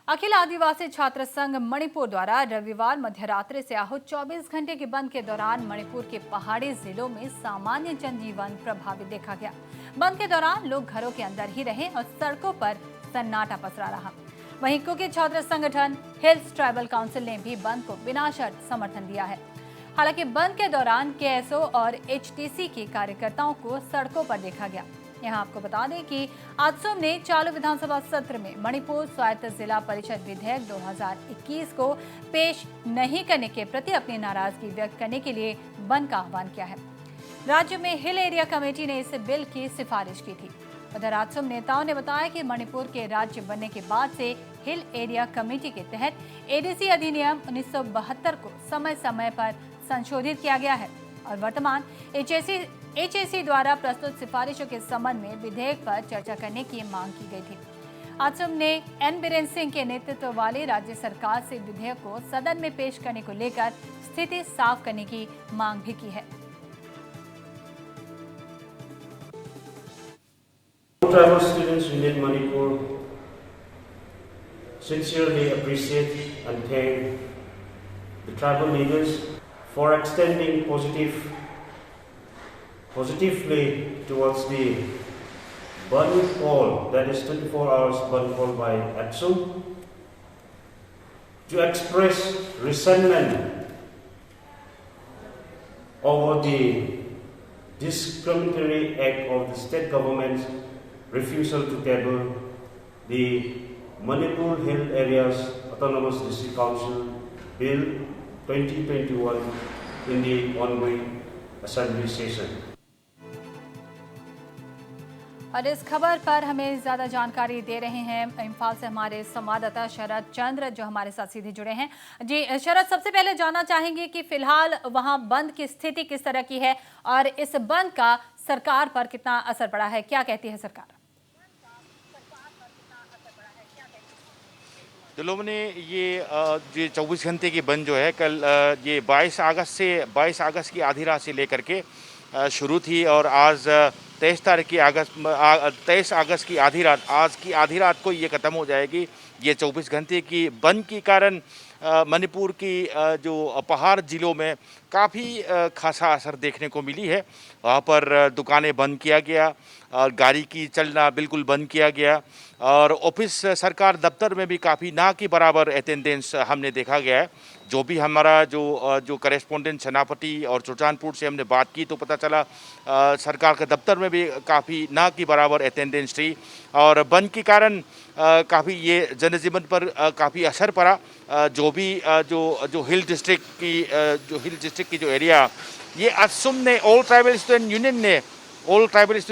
अखिल आदिवासी छात्र संघ मणिपुर द्वारा रविवार मध्यरात्रि से आहूत 24 घंटे के बंद के दौरान मणिपुर के पहाड़ी जिलों में सामान्य जनजीवन प्रभावित देखा गया। बंद के दौरान लोग घरों के अंदर ही रहे और सड़कों पर सन्नाटा पसरा रहा। वहीं कुकी छात्र संगठन हिल्स ट्राइबल काउंसिल ने भी बंद को बिना शर्त समर्थन दिया है। हालांकि बंद के दौरान केएसओ और एचटीसी के कार्यकर्ताओं को सड़कों पर देखा गया। यहाँ आपको बता दें कि आजसुम ने चालू विधानसभा सत्र में मणिपुर स्वायत्त जिला परिषद विधेयक 2021 को पेश नहीं करने के प्रति अपनी नाराजगी व्यक्त करने के लिए बंद का आह्वान किया है। राज्य में हिल एरिया कमेटी ने इस बिल की सिफारिश की थी। उधर आजसुम नेताओं ने बताया कि मणिपुर के राज्य बनने के बाद से हिल एरिया कमेटी के तहत एडीसी अधिनियम 1972 को समय समय पर संशोधित किया गया है और वर्तमान एचएसी द्वारा प्रस्तुत सिफारिशों के संबंध में विधेयक पर चर्चा करने की मांग की गई थी। आजसुम ने एन बीरेन सिंह के नेतृत्व वाली राज्य सरकार से विधेयक को सदन में पेश करने को लेकर स्थिति साफ करने की मांग भी की है। Tribal Students Union Manipur sincerely appreciate and thank the tribal leaders for extending positively towards the burning call, that is 24 hours burn call by ATSUM, to express resentment over the discriminatory act of the state government's refusal to table the Manipur Hill Areas Autonomous District Council Bill 2021 in the ongoing Assembly session. और इस खबर पर हमें ज्यादा जानकारी दे रहे हैं इम्फाल से हमारे संवाददाता शरद चंद्र, जो हमारे साथ सीधे जुड़े हैं। जी शरद, सबसे पहले जानना चाहेंगे कि फिलहाल वहां बंद की स्थिति किस तरह की है और इस बंद का सरकार पर कितना असर पड़ा है, क्या कहती है सरकार? दिलों ने ये 24 घंटे की बंद जो है कल ये 22 अगस्त की आधी रात से लेकर के शुरू थी और आज 23 अगस्त की आधी रात, आज की आधी रात को ये ख़त्म हो जाएगी। ये 24 घंटे की बंद के कारण मणिपुर की जो पहाड़ जिलों में काफ़ी खासा असर देखने को मिली है। वहाँ पर दुकानें बंद किया गया और गाड़ी की चलना बिल्कुल बंद किया गया और ऑफिस सरकार दफ्तर में भी काफ़ी ना के बराबर अटेंडेंस हमने देखा गया है। जो भी हमारा जो करेस्पोंडेंट सेनापति और सुल्तानपुर से हमने बात की तो पता चला सरकार के दफ्तर में भी काफ़ी ना के बराबर अटेंडेंस थी और बंद के कारण काफ़ी ये जनजीवन पर काफ़ी असर पड़ा। जो हिल डिस्ट्रिक्ट की जो एरिया, ये आजसुम ने all tribal student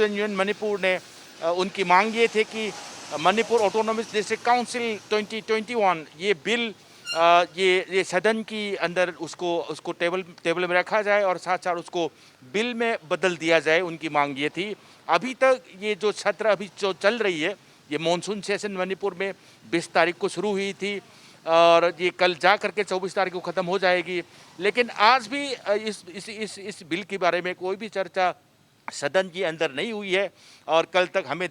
union Manipur ने उनकी मांग ये थे कि मणिपुर ऑटोनॉमस डिस्ट्रिक्ट काउंसिल 2021 ये बिल ये सदन की अंदर उसको टेबल में रखा जाए और साथ साथ उसको बिल में बदल दिया जाए। उनकी मांग ये थी। अभी तक ये जो सत्र अभी जो चल रही है, ये मानसून सेशन मणिपुर में 20 तारीख को शुरू हुई थी और ये कल जा करके 24 तारीख को ख़त्म हो जाएगी। लेकिन आज भी इस बिल के बारे में कोई भी चर्चा सदन के अंदर नहीं हुई है और कल तक हमें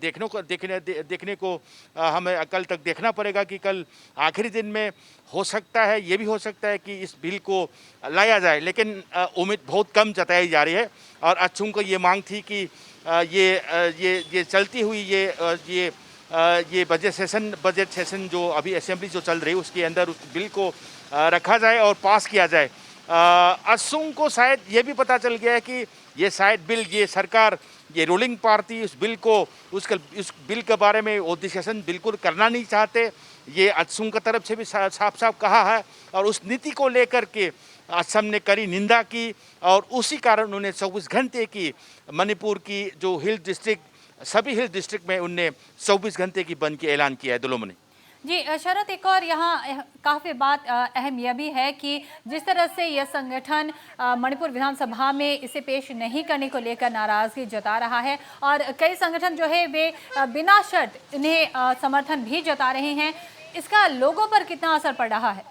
हमें कल तक देखना पड़ेगा कि कल आखिरी दिन में हो सकता है, ये भी हो सकता है कि इस बिल को लाया जाए। लेकिन उम्मीद बहुत कम जताई जा रही है और आजसुम को ये मांग थी कि ये चलती हुई ये बजट सेशन जो अभी असेंबली जो चल रही है उसके अंदर उस बिल को रखा जाए और पास किया जाए। आजसुम को शायद ये भी पता चल गया है कि ये शायद बिल, ये सरकार, ये रूलिंग पार्टी उस बिल के बारे में वो डिस्कशन बिल्कुल करना नहीं चाहते। ये आजसुम की तरफ से भी साफ साफ कहा है और उस नीति को लेकर के असम ने कड़ी निंदा की और उसी कारण उन्होंने 24 घंटे की मणिपुर की जो सभी हिल डिस्ट्रिक्ट में उनने 24 घंटे की बंद की ऐलान किया है। दुलोम ने जी शरद, एक और यहाँ काफ़ी बात अहम यह भी है कि जिस तरह से यह संगठन मणिपुर विधानसभा में इसे पेश नहीं करने को लेकर नाराजगी जता रहा है और कई संगठन जो है वे बिना शर्त इन्हें समर्थन भी जता रहे हैं, इसका लोगों पर कितना असर पड़ रहा है?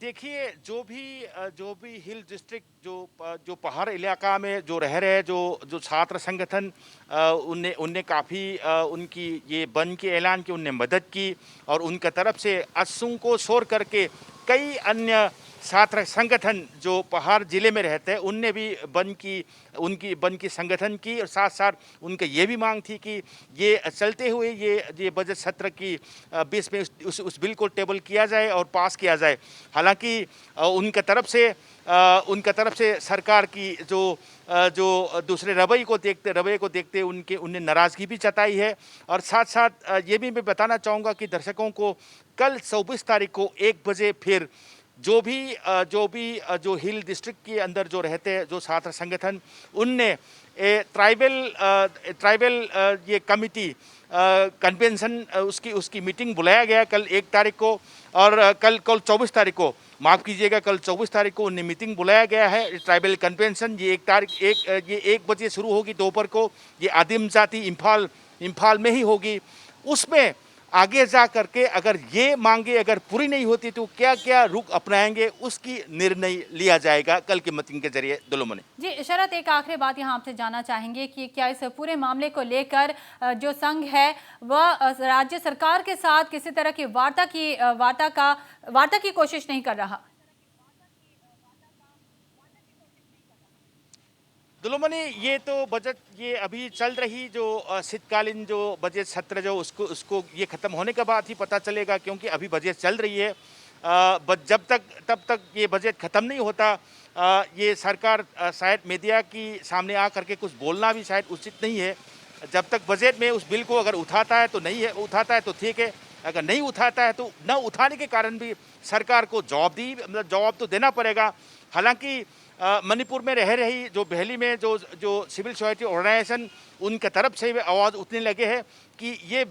देखिए, जो भी हिल डिस्ट्रिक्ट जो पहाड़ इलाका में जो रह रहे जो जो छात्र संगठन उनने उनने काफ़ी उनकी ये बंद के ऐलान की उनने मदद की और उनका तरफ से असुम को छोड़ करके कई अन्य छात्र संगठन जो पहाड़ जिले में रहते हैं उनने भी उनकी बंद की संगठन की और साथ साथ उनका ये भी मांग थी कि ये चलते हुए ये बजट सत्र की बीच में उस बिल को टेबल किया जाए और पास किया जाए। हालांकि उनका तरफ से सरकार की जो दूसरे रवैये को देखते उनने नाराज़गी भी जताई है। और साथ साथ ये भी मैं बताना चाहूँगा कि दर्शकों को कल 24 तारीख को 1 बजे फिर जो हिल डिस्ट्रिक्ट के अंदर जो रहते हैं जो छात्र संगठन उनने ट्राइबल ये कमिटी कन्वेंशन उसकी मीटिंग बुलाया गया कल 1 तारीख को और कल 24 तारीख को माफ़ कीजिएगा कल 24 तारीख को उन्हें मीटिंग बुलाया गया है ट्राइबल कन्वेंशन। ये 1 बजे शुरू होगी दोपहर को। ये आदिम जाति इम्फाल में ही होगी। उसमें आगे जा करके अगर ये मांगे अगर पूरी नहीं होती तो क्या क्या रुख अपनाएंगे उसकी निर्णय लिया जाएगा कल की मीटिंग के जरिए। दुलोमनी जी शरद, एक आखिरी बात यहाँ आपसे जानना चाहेंगे कि क्या इस पूरे मामले को लेकर जो संघ है वह राज्य सरकार के साथ किसी तरह की वार्ता की कोशिश नहीं कर रहा? दुलोमनी ये तो बजट ये अभी चल रही जो शीतकालीन जो बजट सत्र जो उसको ये ख़त्म होने के बाद ही पता चलेगा क्योंकि अभी बजट चल रही है। तब तक ये बजट ख़त्म नहीं होता ये सरकार शायद मीडिया की सामने आ करके कुछ बोलना भी शायद उचित नहीं है। जब तक बजट में उस बिल को अगर उठाता है तो ठीक है, अगर नहीं उठाता है तो न उठाने के कारण भी सरकार को जवाब तो देना पड़ेगा। हालांकि मणिपुर में रह रही जो बहली में जो सिविल सोसाइटी ऑर्गेनाइजेशन उनके तरफ से भी आवाज़ उठने लगे हैं कि ये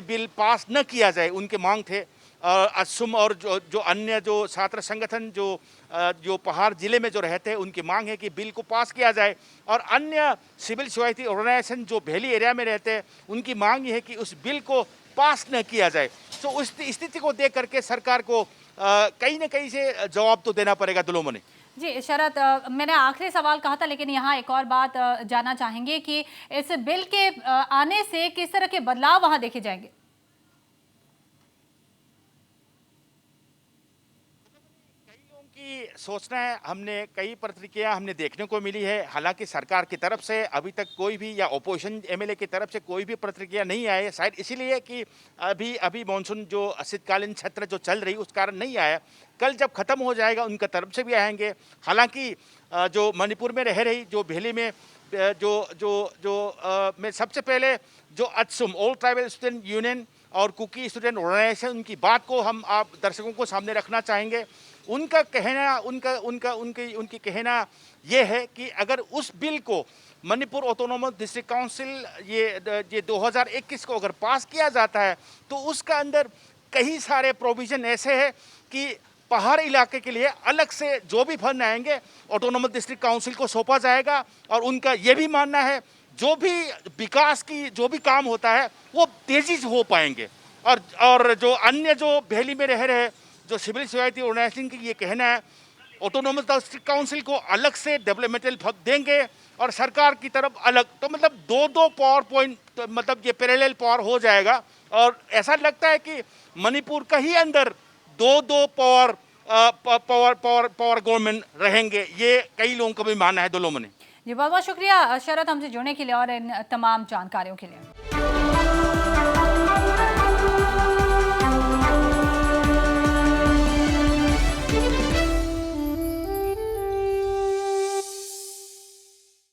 बिल पास न किया जाए। उनके मांग थे असुम और जो अन्य जो छात्र संगठन जो पहाड़ जिले में जो रहते हैं उनकी मांग है कि बिल को पास किया जाए और अन्य सिविल सोसाइटी ऑर्गेनाइजेशन जो बहली एरिया में रहते हैं उनकी मांग ये है कि उस बिल को पास न किया जाए। तो उस स्थिति को देख करके सरकार को कहीं न कहीं से जवाब तो देना पड़ेगा। दुलोमनी जी शरद, मैंने आखिरी सवाल कहा था लेकिन यहाँ एक और बात जानना चाहेंगे कि इस बिल के आने से किस तरह के बदलाव वहां देखे जाएंगे? की सोचना है हमने कई प्रतिक्रिया हमने देखने को मिली है। हालांकि सरकार की तरफ से अभी तक कोई भी या ओपोजिशन एमएलए की तरफ से कोई भी प्रतिक्रिया नहीं आई है। शायद इसीलिए कि अभी मानसून जो शीतकालीन सत्र जो चल रही उस कारण नहीं आया। कल जब खत्म हो जाएगा उनका तरफ से भी आएंगे। हालांकि जो मणिपुर में रह रही जो बहली में मैं सबसे पहले जो assume all tribal student union और कुकी स्टूडेंट ऑर्गेनाइजेशन उनकी बात को हम आप दर्शकों को सामने रखना चाहेंगे। उनका कहना उनकी कहना ये है कि अगर उस बिल को मणिपुर ऑटोनोमस डिस्ट्रिक्ट काउंसिल ये 2021 को अगर पास किया जाता है तो उसका अंदर कई सारे प्रोविज़न ऐसे हैं कि पहाड़ इलाके के लिए अलग से जो भी फंड आएंगे ऑटोनोमस डिस्ट्रिक्ट काउंसिल को सौंपा जाएगा। और उनका ये भी मानना है जो भी विकास की जो भी काम होता है वो तेज़ी से हो पाएंगे। और जो अन्य जो बहली में रह रहे जो सिविल सोसाइटी ऑर्गेनाइजेशन की ये कहना है ऑटोनोमस डिस्ट्रिक्ट काउंसिल को अलग से डेवलपमेंटल फंड देंगे और सरकार की तरफ अलग। तो मतलब दो पावर पॉइंट मतलब ये पैरेलल पावर हो जाएगा। और ऐसा लगता है कि मणिपुर का ही अंदर दो पावर गवर्नमेंट रहेंगे। ये कई लोगों का भी मानना है। दुलोमनी जी बहुत बहुत शुक्रिया शरद हमसे जुड़ने के लिए और इन तमाम जानकारियों के लिए।